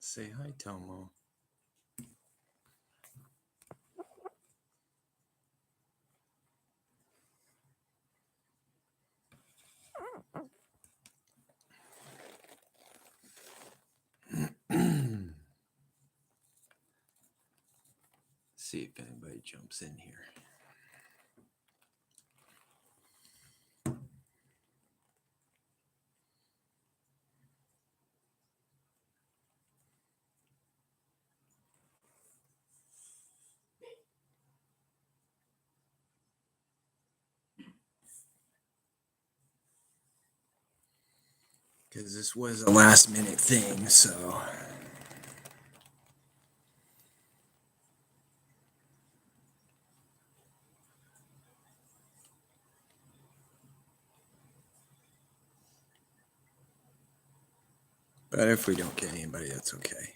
Say hi, Tomo. See if anybody jumps in here. Because this was a last minute thing, so. But if we don't get anybody, that's okay.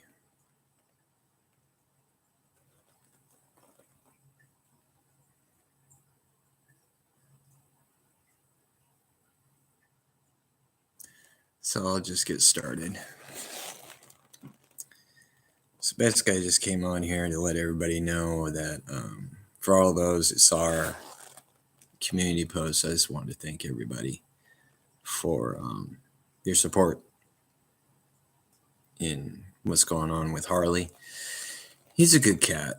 So I'll just get started. So basically, I just came on here to let everybody know that for all those that saw our community post, I just wanted to thank everybody for your support in what's going on with Harley. He's a good cat.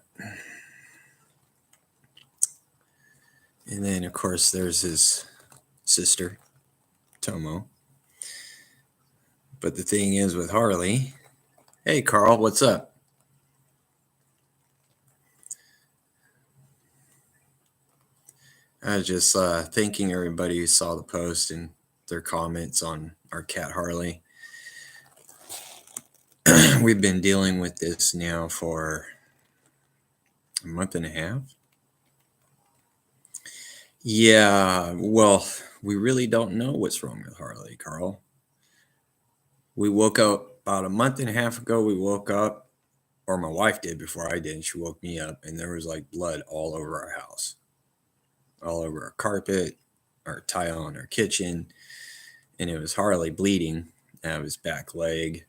And then, of course, there's his sister, Tomo. But the thing is with Harley, hey, Carl, what's up? I was just thanking everybody who saw the post and their comments on our cat Harley. We've been dealing with this now for a month and a half. Yeah, well, we really don't know what's wrong with Harley, Carl. We woke up about a month and a half ago. We woke up, or my wife did before I did, and she woke me up, and there was like blood all over our house, all over our carpet, our tile in our kitchen, and it was Harley bleeding out of his back leg.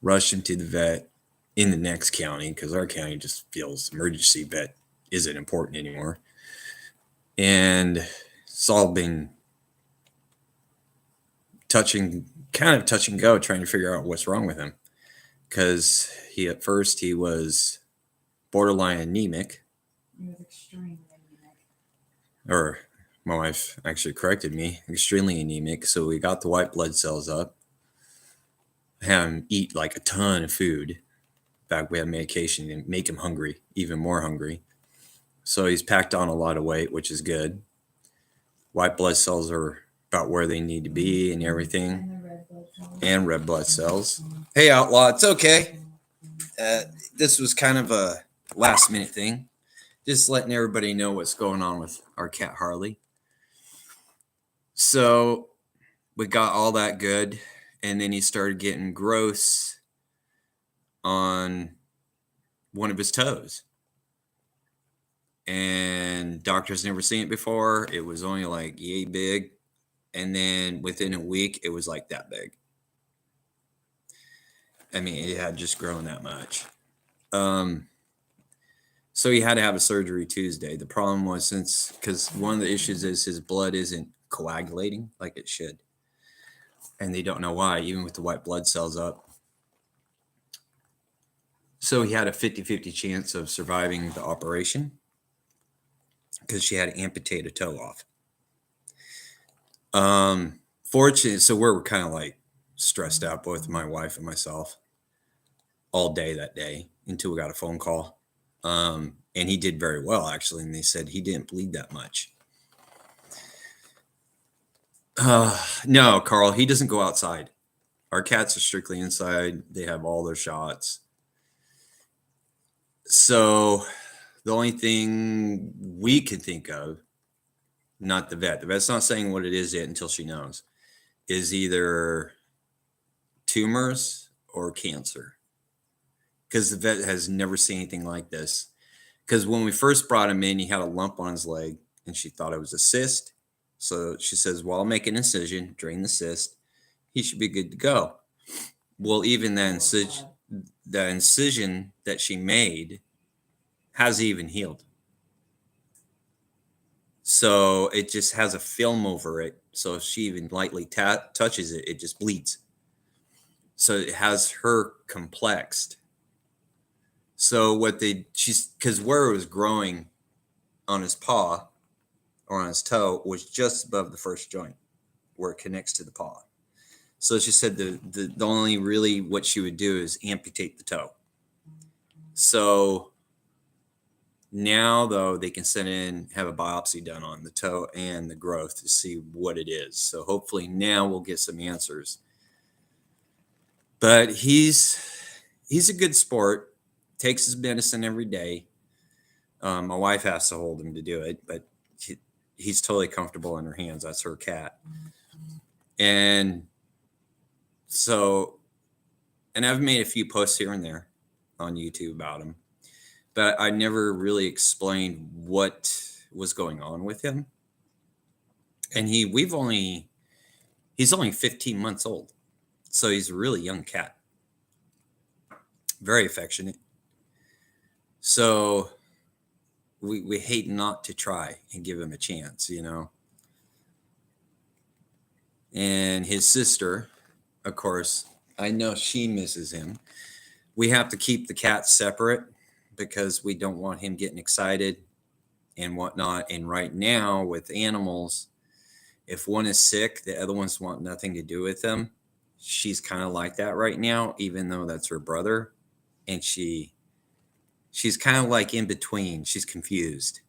Rushed him to the vet in the next county because our county just feels emergency vet isn't important anymore. And it's all been touch and go, trying to figure out what's wrong with him. Because at first he was borderline anemic. He was extremely anemic. Or my wife actually corrected me, extremely anemic. So we got the white blood cells up. Have him eat like a ton of food. In fact, we have medication to make him hungry, even more hungry. So he's packed on a lot of weight, which is good. White blood cells are about where they need to be and everything. And red blood cells. Hey, Outlaw, it's okay. This was kind of a last minute thing. Just letting everybody know what's going on with our cat Harley. So we got all that good. And then he started getting gross on one of his toes. And doctors never seen it before. It was only like yay big. And then within a week, it was like that big. I mean, it had just grown that much. So he had to have a surgery Tuesday. The problem was because one of the issues is his blood isn't coagulating like it should. And they don't know why, even with the white blood cells up. So he had a 50-50 chance of surviving the operation because she had to amputate a toe off. Fortunately, so we're kind of like stressed out, both my wife and myself, all day that day until we got a phone call. And he did very well, actually. And they said he didn't bleed that much. No, Carl, he doesn't go outside. Our cats are strictly inside. They have all their shots. So the only thing we can think of, not the vet's not saying what it is yet until she knows, is either tumors or cancer. Because the vet has never seen anything like this. Because when we first brought him in, he had a lump on his leg, and she thought it was a cyst. So she says, well, I'll make an incision, drain the cyst. He should be good to go. Well, even then, the incision that she made hasn't even healed. So it just has a film over it. So if she even lightly touches it, it just bleeds. So it has her complexed. So because where it was growing on his paw or on his toe was just above the first joint where it connects to the paw. So she said the only really what she would do is amputate the toe. So now, though, they can send in, have a biopsy done on the toe and the growth to see what it is. So hopefully now we'll get some answers. But he's a good sport, takes his medicine every day. My wife has to hold him to do it, but he's totally comfortable in her hands. That's her cat. And so, and I've made a few posts here and there on YouTube about him, but I never really explained what was going on with him. And he's only 15 months old. So he's a really young cat. Very affectionate. So we hate not to try and give him a chance, you know. And his sister, of course, I know she misses him. We have to keep the cats separate because we don't want him getting excited and whatnot. And right now with animals, if one is sick, the other ones want nothing to do with them. She's kind of like that right now, even though that's her brother. And she's kind of like in between. She's confused.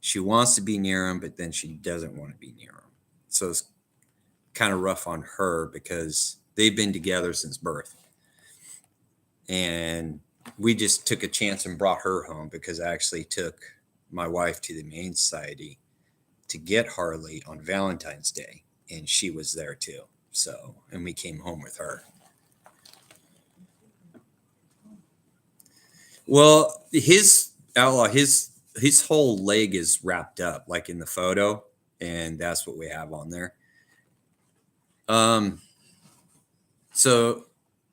She wants to be near him, but then she doesn't want to be near him. So it's kind of rough on her because they've been together since birth. And we just took a chance and brought her home because I actually took my wife to the Humane Society to get Harley on Valentine's Day. And she was there too. So, and we came home with her. Well, his whole leg is wrapped up like in the photo, and that's what we have on there. So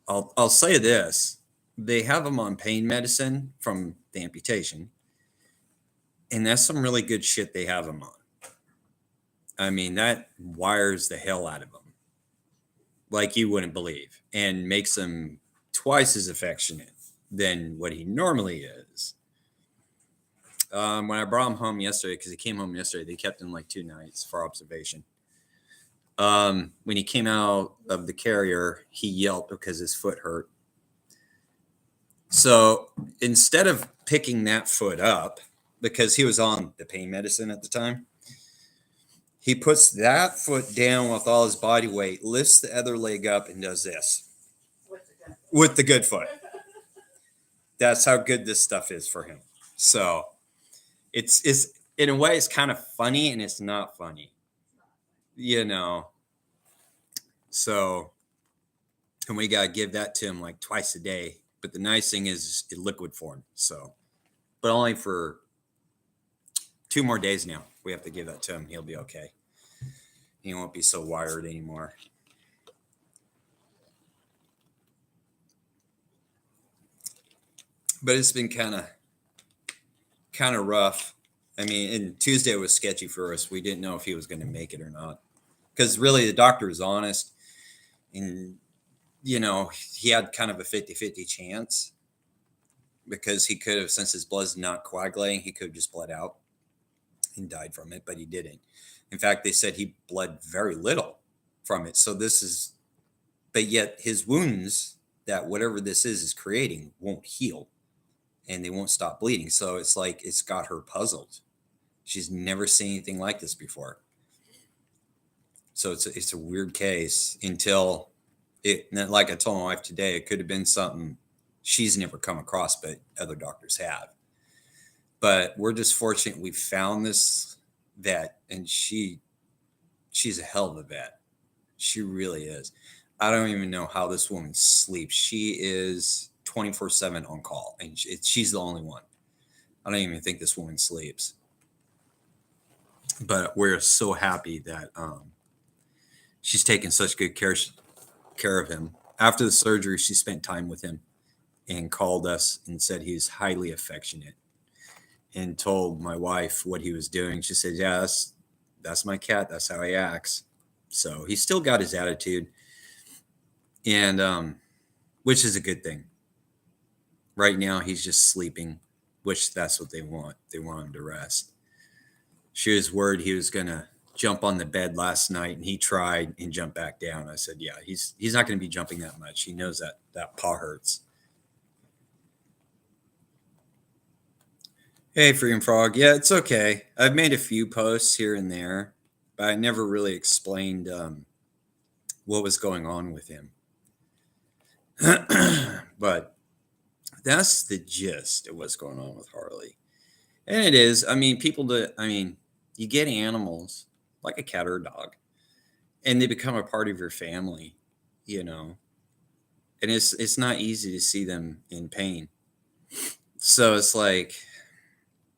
I'll say this. They have him on pain medicine from the amputation. And that's some really good shit they have him on. I mean, that wires the hell out of him. Like you wouldn't believe. And makes him twice as affectionate than what he normally is. When I brought him home yesterday, because he came home yesterday, they kept him like 2 nights for observation. When he came out of the carrier, he yelped because his foot hurt. So instead of picking that foot up, because he was on the pain medicine at the time, he puts that foot down with all his body weight, lifts the other leg up, and does this with the good foot. That's how good this stuff is for him. So it's in a way, it's kind of funny and it's not funny, you know. So, and we got to give that to him like twice a day. But the nice thing is in liquid form. So, but only for 2 more days now. We have to give that to him. He'll be okay. He won't be so wired anymore. But it's been kind of rough. I mean, and Tuesday was sketchy for us. We didn't know if he was going to make it or not. Because really the doctor was honest. And, you know, he had kind of a 50-50 chance. Because he could have, since his blood's not coagulating, he could have just bled out and died from it, but he didn't. In fact, they said he bled very little from it. So but yet his wounds, that whatever this is creating, won't heal and they won't stop bleeding. So it's like, it's got her puzzled. She's never seen anything like this before. So it's a weird case until like I told my wife today, it could have been something she's never come across, but other doctors have. But we're just fortunate we found this vet, and she's a hell of a vet. She really is. I don't even know how this woman sleeps. She is 24/7 on call, and she's the only one. I don't even think this woman sleeps. But we're so happy that she's taken such good care of him. After the surgery, she spent time with him and called us and said he was highly affectionate and told my wife what he was doing. She said, "Yeah, that's my cat. That's how he acts." So he's still got his attitude, and which is a good thing. Right now, he's just sleeping, which that's what they want. They want him to rest. She was worried he was gonna jump on the bed last night, and he tried and jumped back down. I said, "Yeah, he's not going to be jumping that much. He knows that paw hurts." Hey, Freedom Frog. Yeah, it's okay. I've made a few posts here and there, but I never really explained what was going on with him. But that's the gist of what's going on with Harley. And it is. I mean, you get animals like a cat or a dog, and they become a part of your family, you know. And it's not easy to see them in pain. So it's like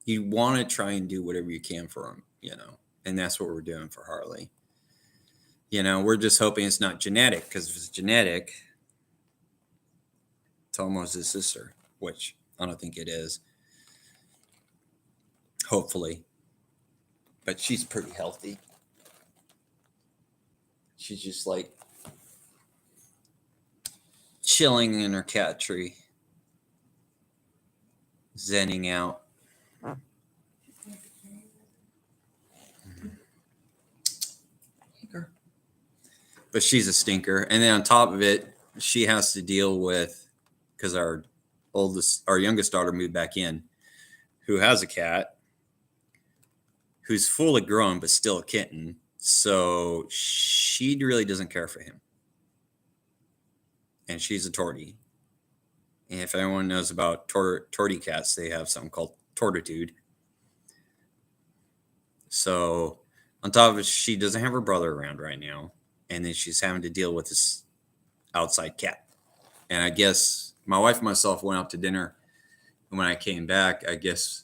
you want to try and do whatever you can for them, you know. And that's what we're doing for Harley. You know, we're just hoping it's not genetic, because if it's genetic, it's almost his sister, which I don't think it is. Hopefully. But she's pretty healthy. She's just like chilling in her cat tree, zenning out. But she's a stinker. And then on top of it, she has to deal with, because our youngest daughter moved back in, who has a cat, who's fully grown but still a kitten. So she really doesn't care for him. And she's a tortie. And if anyone knows about tortie cats, they have something called tortitude. So on top of it, she doesn't have her brother around right now. And then she's having to deal with this outside cat. And I guess my wife and myself went out to dinner. And when I came back, I guess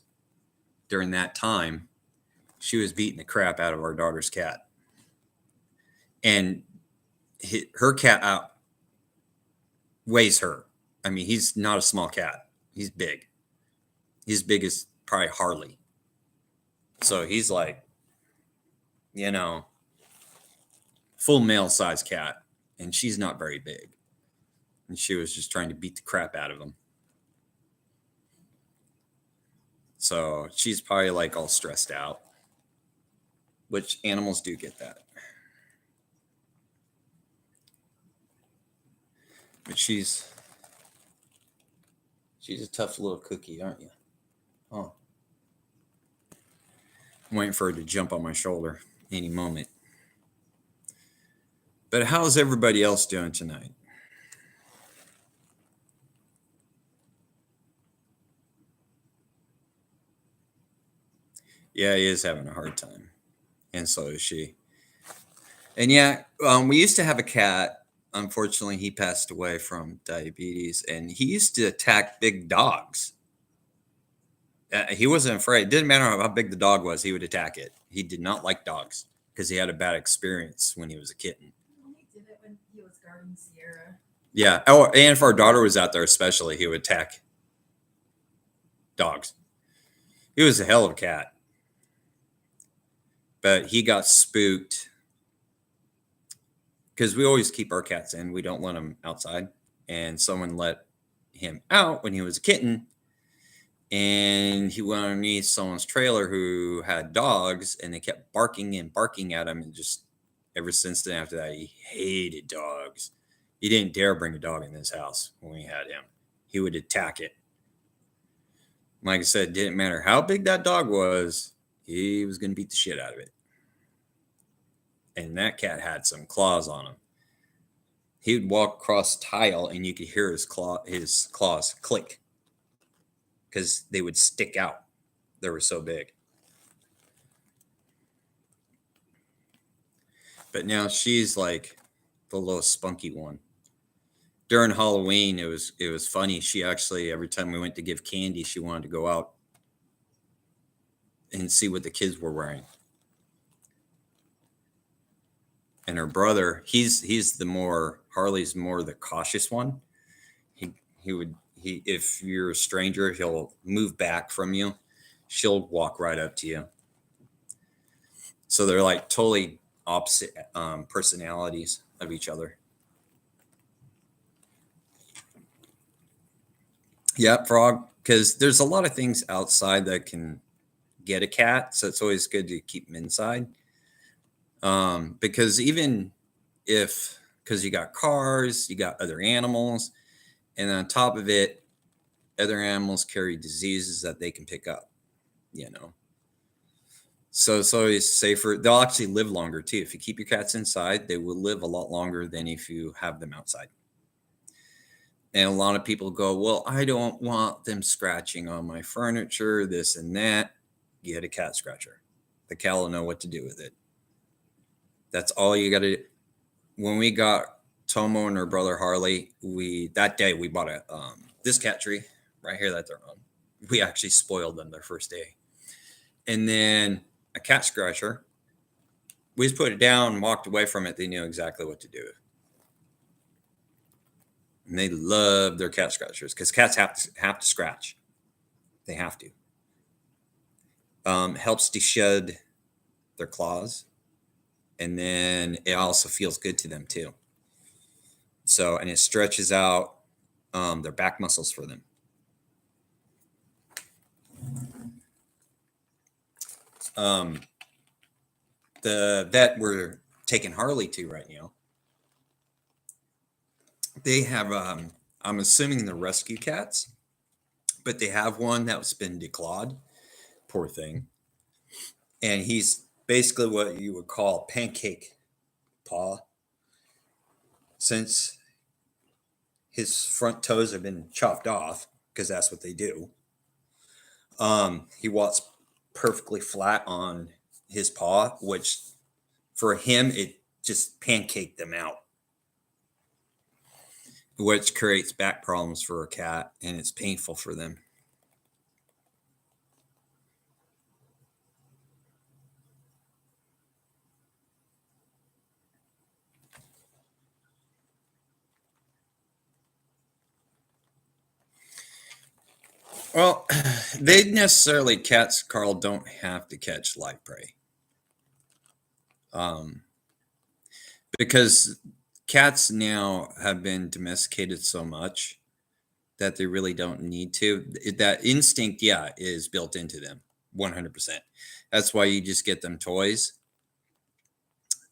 during that time, she was beating the crap out of our daughter's cat. And her cat outweighs her. I mean, he's not a small cat. He's big. He's big as probably Harley. So he's like, you know, full male size cat. And she's not very big. And she was just trying to beat the crap out of him. So she's probably like all stressed out, which animals do get that. But she's a tough little cookie, aren't you? Oh. I'm waiting for her to jump on my shoulder any moment. But how's everybody else doing tonight? Yeah, he is having a hard time. And so is she. And yeah, we used to have a cat. Unfortunately, he passed away from diabetes, and he used to attack big dogs. He wasn't afraid. It didn't matter how big the dog was, he would attack it. He did not like dogs because he had a bad experience when he was a kitten. He did it when he was guarding Sierra. Yeah. Oh, and if our daughter was out there, especially, he would attack dogs. He was a hell of a cat. But he got spooked because we always keep our cats in. We don't let them outside. And someone let him out when he was a kitten. And he went underneath someone's trailer who had dogs, and they kept barking and barking at him. And just ever since then, after that, he hated dogs. He didn't dare bring a dog in this house when we had him. He would attack it. Like I said, it didn't matter how big that dog was, he was going to beat the shit out of it. And that cat had some claws on him. He would walk across tile, and you could hear his claws click because they would stick out. They were so big. But now she's like the little spunky one. During Halloween, it was funny. She actually, every time we went to give candy, she wanted to go out and see what the kids were wearing. And her brother, Harley's more the cautious one. If you're a stranger, he'll move back from you. She'll walk right up to you. So they're like totally opposite personalities of each other. Yeah, frog. Because there's a lot of things outside that can get a cat, so it's always good to keep them inside. Because even if, because you got cars, you got other animals, and on top of it, other animals carry diseases that they can pick up. You know, so it's always safer. They'll actually live longer too. If you keep your cats inside, they will live a lot longer than if you have them outside. And a lot of people go, well, I don't want them scratching on my furniture, this and that. Get a cat scratcher. The cat will know what to do with it. That's all you got to do. When we got Tomo and her brother Harley, that day we bought a this cat tree right here that they're on. We actually spoiled them their first day. And then a cat scratcher. We just put it down and walked away from it. They knew exactly what to do. And they love their cat scratchers because cats have to scratch. They have to. Helps to shed their claws, and then it also feels good to them too. So, and it stretches out their back muscles for them. The vet we're taking Harley to right now, they have I'm assuming they're rescue cats, but they have one that's been declawed. Poor thing. And he's basically what you would call pancake paw, since his front toes have been chopped off, because that's what they do. He walks perfectly flat on his paw, which for him it just pancaked them out, which creates back problems for a cat, and it's painful for them. Well, cats, Carl, don't have to catch live prey. Because cats now have been domesticated so much that they really don't need to. That instinct, yeah, is built into them 100%. That's why you just get them toys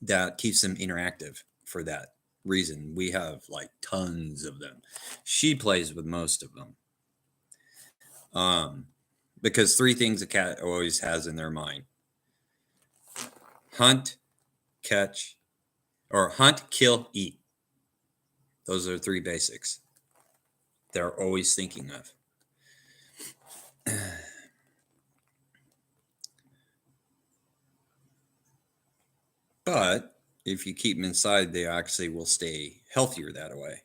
that keeps them interactive for that reason. We have like tons of them. She plays with most of them. Because three things a cat always has in their mind: hunt, catch, or hunt, kill, eat. Those are three basics they're always thinking of. But if you keep them inside, they actually will stay healthier that way.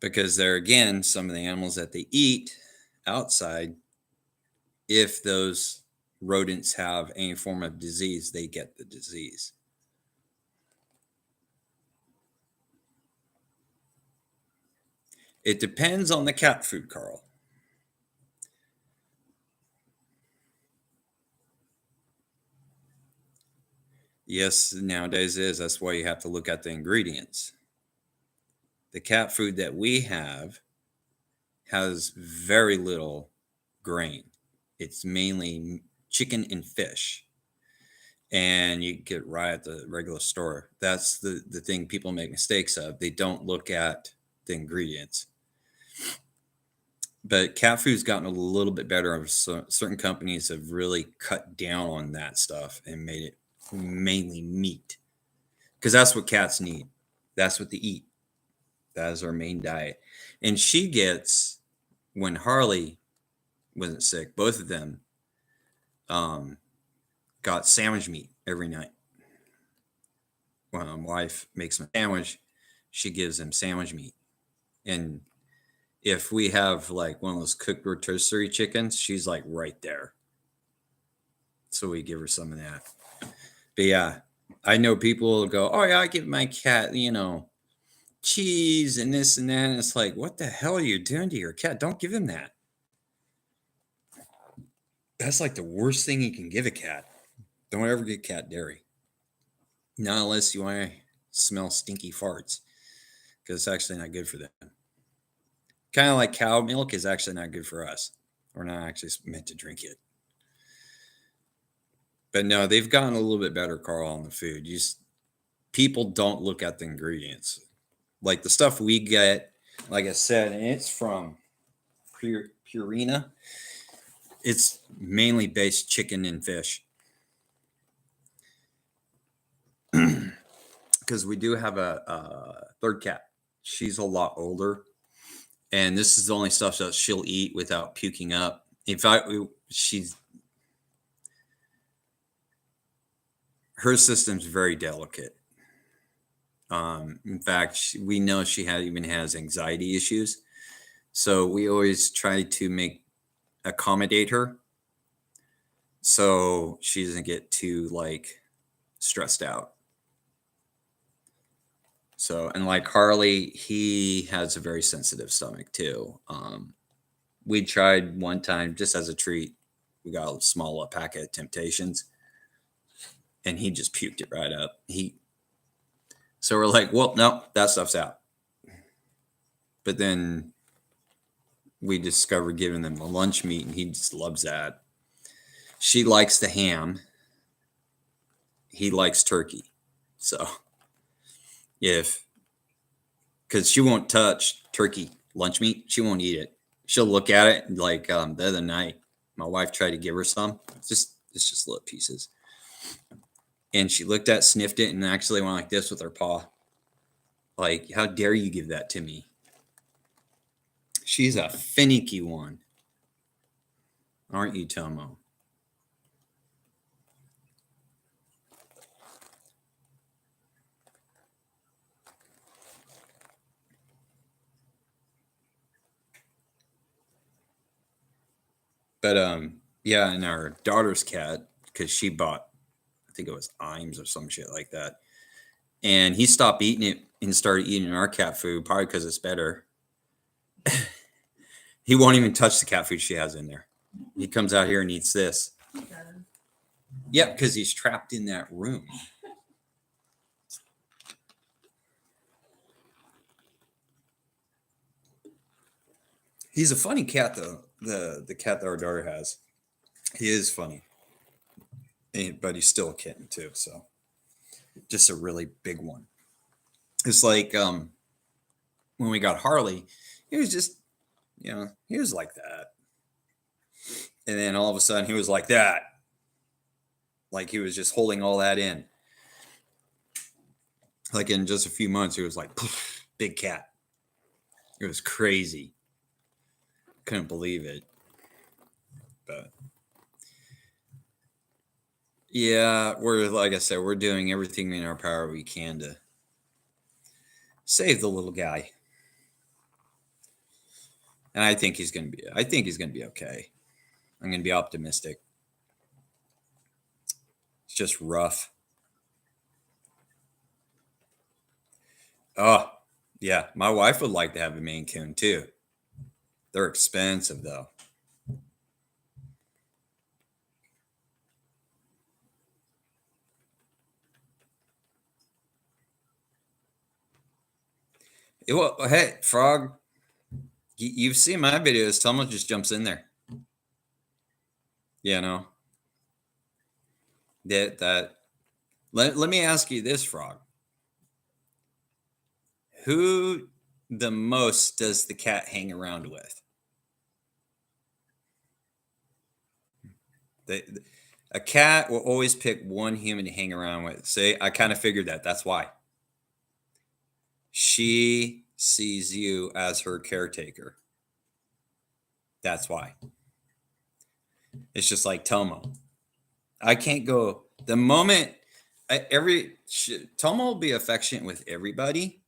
Because there again, some of the animals that they eat outside, if those rodents have any form of disease, they get the disease. It depends on the cat food, Carl. Yes, nowadays is. That's why you have to look at the ingredients. The cat food that we have has very little grain. It's mainly chicken and fish. And you get right at the regular store. That's the thing people make mistakes of. They don't look at the ingredients. But cat food's gotten a little bit better. So certain companies have really cut down on that stuff and made it mainly meat, because that's what cats need. That's what they eat. That is our main diet. And she gets, when Harley wasn't sick, both of them got sandwich meat every night. When my wife makes them a sandwich, she gives them sandwich meat. And if we have like one of those cooked rotisserie chickens, she's like right there. So we give her some of that. But yeah, I know people will go, oh yeah, I give my cat, cheese and this and that. And it's like, what the hell are you doing to your cat? Don't give him that. That's like the worst thing you can give a cat. Don't ever get cat dairy. Not unless you want to smell stinky farts, because it's actually not good for them. Kind of like cow milk is actually not good for us. We're not actually meant to drink it. But no, they've gotten a little bit better, Carl, on the food. People don't look at the ingredients. Like the stuff we get, like I said, and it's from Purina. It's mainly based chicken and fish. Because we do have a third cat. She's a lot older. And this is the only stuff that she'll eat without puking up. In fact, her system's very delicate. In fact, we know she even has anxiety issues. So we always try to accommodate her so she doesn't get too stressed out. So, and like Harley, he has a very sensitive stomach too. We tried one time just as a treat. We got a small packet of Temptations, and he just puked it right up. So we're like, well, no, that stuff's out. But then we discovered giving them the lunch meat, and he just loves that. She likes the ham. He likes turkey. So because she won't touch turkey lunch meat, she won't eat it. She'll look at it like the other night. My wife tried to give her some. It's just little pieces. And she looked at, sniffed it, and actually went like this with her paw. Like, how dare you give that to me? She's a finicky one. Aren't you, Tomo? But yeah, and our daughter's cat, because she bought, I think it was Imes or some shit like that. And he stopped eating it and started eating our cat food, probably because it's better. He won't even touch the cat food she has in there. He comes out here and eats this. Yep, because he's trapped in that room. He's a funny cat, though. The cat that our daughter has. He is funny. But he's still a kitten, too. So just a really big one. It's like when we got Harley, he was just, he was like that. And then all of a sudden he was like that. Like he was just holding all that in. Like in just a few months, he was like, poof, big cat. It was crazy. Couldn't believe it. But yeah, like I said, we're doing everything in our power we can to save the little guy. And I think he's gonna be okay. I'm gonna be optimistic. It's just rough. Oh, yeah. My wife would like to have a Maine Coon too. They're expensive though. Well, hey, Frog, you've seen my videos. Someone just jumps in there. You know that. Let me ask you this, Frog. Who the most does the cat hang around with? A cat will always pick one human to hang around with. See, I kind of figured that. That's why. She sees you as her caretaker. That's why. It's just like Tomo. I can't go the moment Tomo will be affectionate with everybody.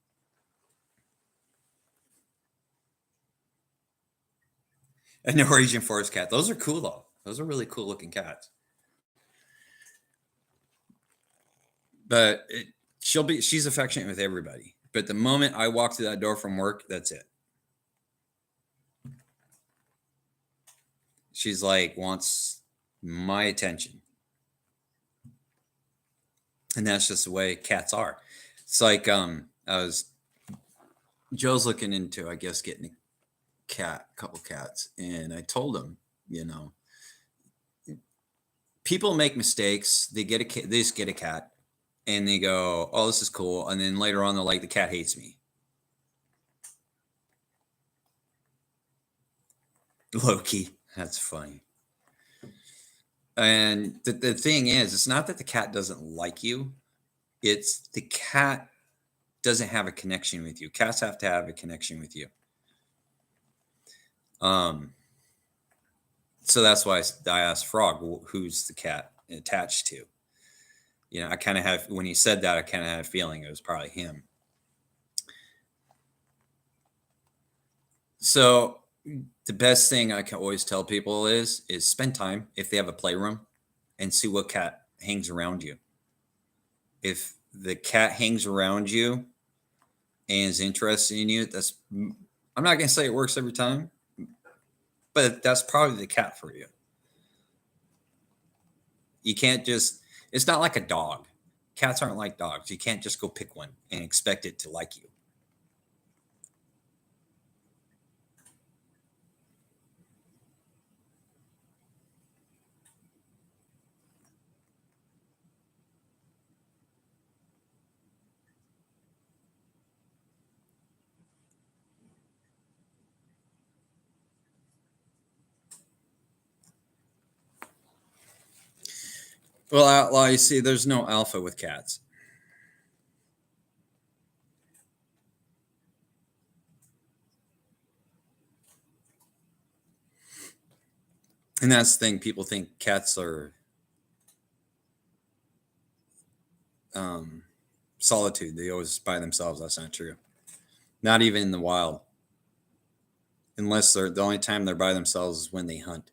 A Norwegian forest cat. Those are cool though. Those are really cool looking cats. But she's affectionate with everybody. But the moment I walk through that door from work, that's it. She's like, wants my attention. And that's just the way cats are. It's like Joe's looking into, I guess, getting a couple cats. And I told him, people make mistakes. They just get a cat and they go, oh, this is cool. And then later on, they're like, the cat hates me. Loki. That's funny. And the thing is, it's not that the cat doesn't like you. It's the cat doesn't have a connection with you. Cats have to have a connection with you. So that's why I asked Frog, who's the cat attached to? I kind of have, when he said that, I kind of had a feeling it was probably him. So the best thing I can always tell people is spend time, if they have a playroom, and see what cat hangs around you. If the cat hangs around you and is interested in you, I'm not going to say it works every time, but that's probably the cat for you. You can't it's not like a dog. Cats aren't like dogs. You can't just go pick one and expect it to like you. Well, you see, there's no alpha with cats. And that's the thing. People think cats are solitude. They always by themselves. That's not true. Not even in the wild. Unless the only time they're by themselves is when they hunt.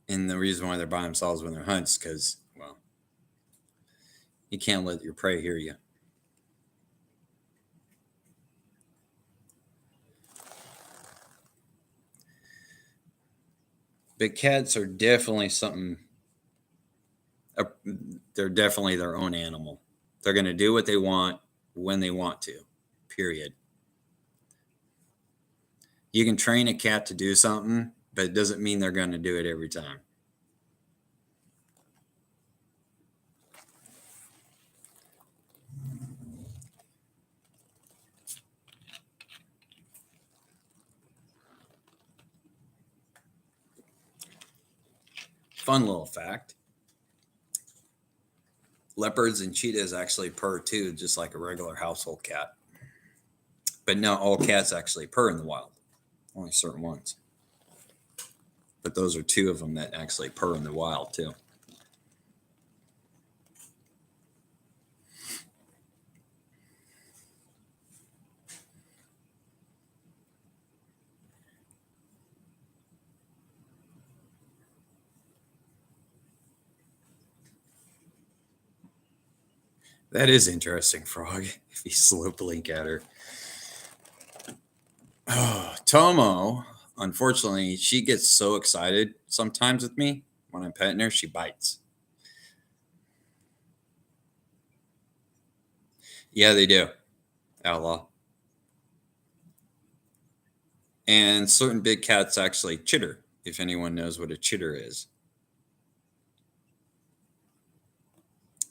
And the reason why they're by themselves when they're hunts, because, well, you can't let your prey hear you. But cats are definitely something. They're definitely their own animal. They're going to do what they want when they want to, period. You can train a cat to do something, but it doesn't mean they're going to do it every time. Fun little fact. Leopards and cheetahs actually purr too, just like a regular household cat. But not all cats actually purr in the wild, only certain ones. But those are two of them that actually purr in the wild too. That is interesting, Frog, if you slow blink at her. Oh, Tomo, unfortunately, she gets so excited sometimes with me when I'm petting her, she bites. Yeah, they do. Outlaw. And certain big cats actually chitter, if anyone knows what a chitter is.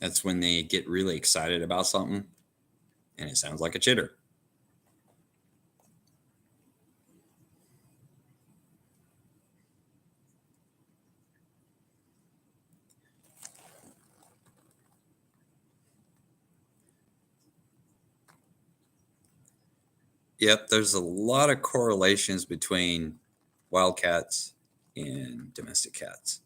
That's when they get really excited about something, and it sounds like a chitter. Yep, there's a lot of correlations between wild cats and domestic cats.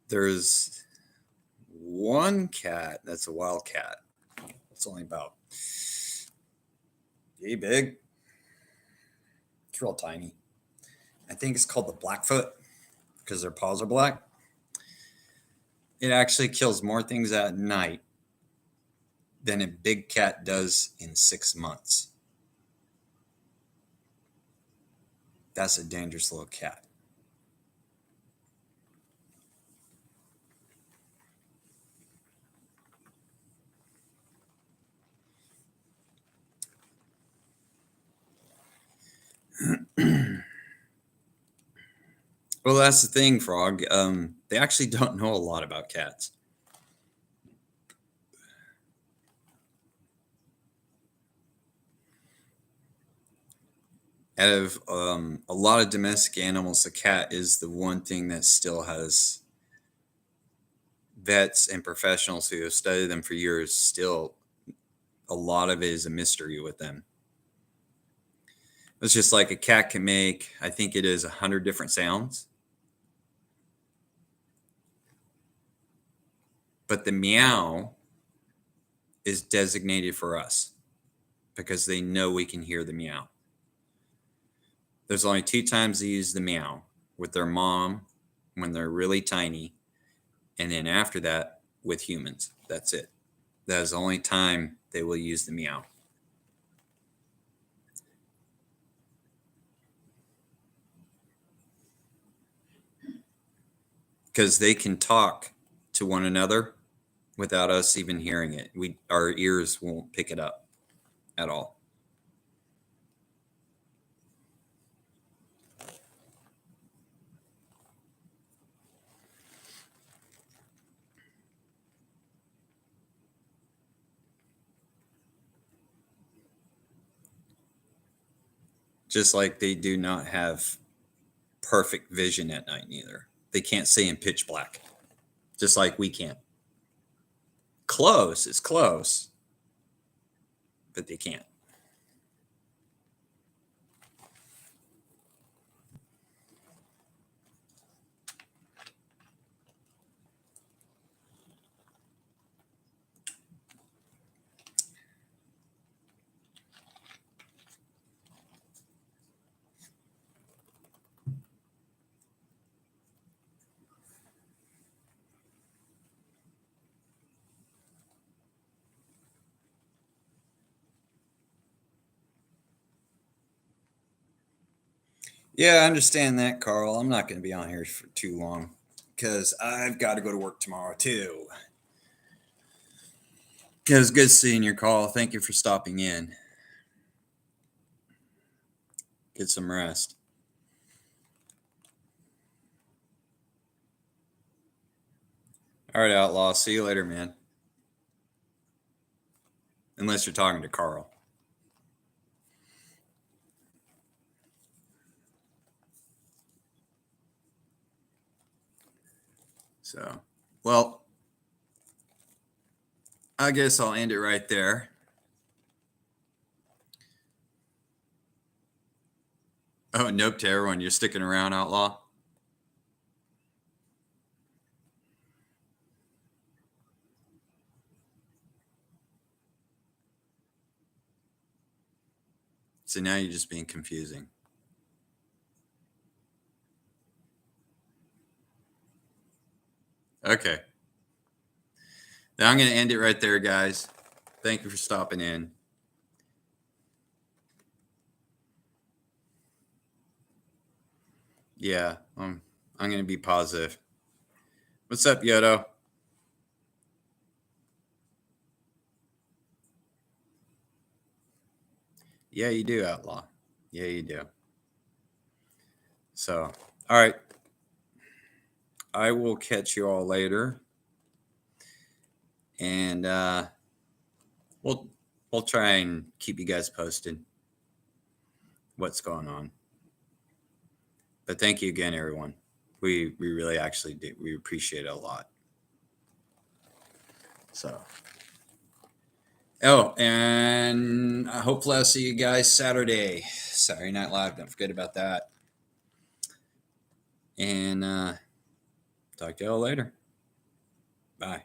There's one cat that's a wild cat. It's only about yay big. It's real tiny. I think it's called the Blackfoot because their paws are black. It actually kills more things at night than a big cat does in 6 months. That's a dangerous little cat. Well, that's the thing, Frog. They actually don't know a lot about cats. Out of a lot of domestic animals, the cat is the one thing that still has vets and professionals who have studied them for years. Still, a lot of it is a mystery with them. It's just like a cat can make, I think it is 100 different sounds. But the meow is designated for us because they know we can hear the meow. There's only 2 times they use the meow with their mom when they're really tiny. And then after that with humans. That's it. That is the only time they will use the meow. Because they can talk to one another without us even hearing it. Our ears won't pick it up at all. Just like they do not have perfect vision at night neither. They can't see in pitch black, just like we can't. Close is close, but they can't. Yeah, I understand that, Carl. I'm not going to be on here for too long because I've got to go to work tomorrow too. It was good seeing your call. Thank you for stopping in. Get some rest. All right, Outlaw. See you later, man. Unless you're talking to Carl. So, well, I guess I'll end it right there. Oh, nope to everyone. You're sticking around, Outlaw? So now you're just being confusing. Okay. Now I'm going to end it right there, guys. Thank you for stopping in. Yeah, I'm going to be positive. What's up, Yodo? Yeah, you do, Outlaw. Yeah, you do. So, all right. I will catch you all later. And we'll try and keep you guys posted what's going on. But thank you again, everyone. We really actually do. We appreciate it a lot. So, oh, and hopefully I'll see you guys Saturday Night Live. Don't forget about that. And talk to y'all later. Bye.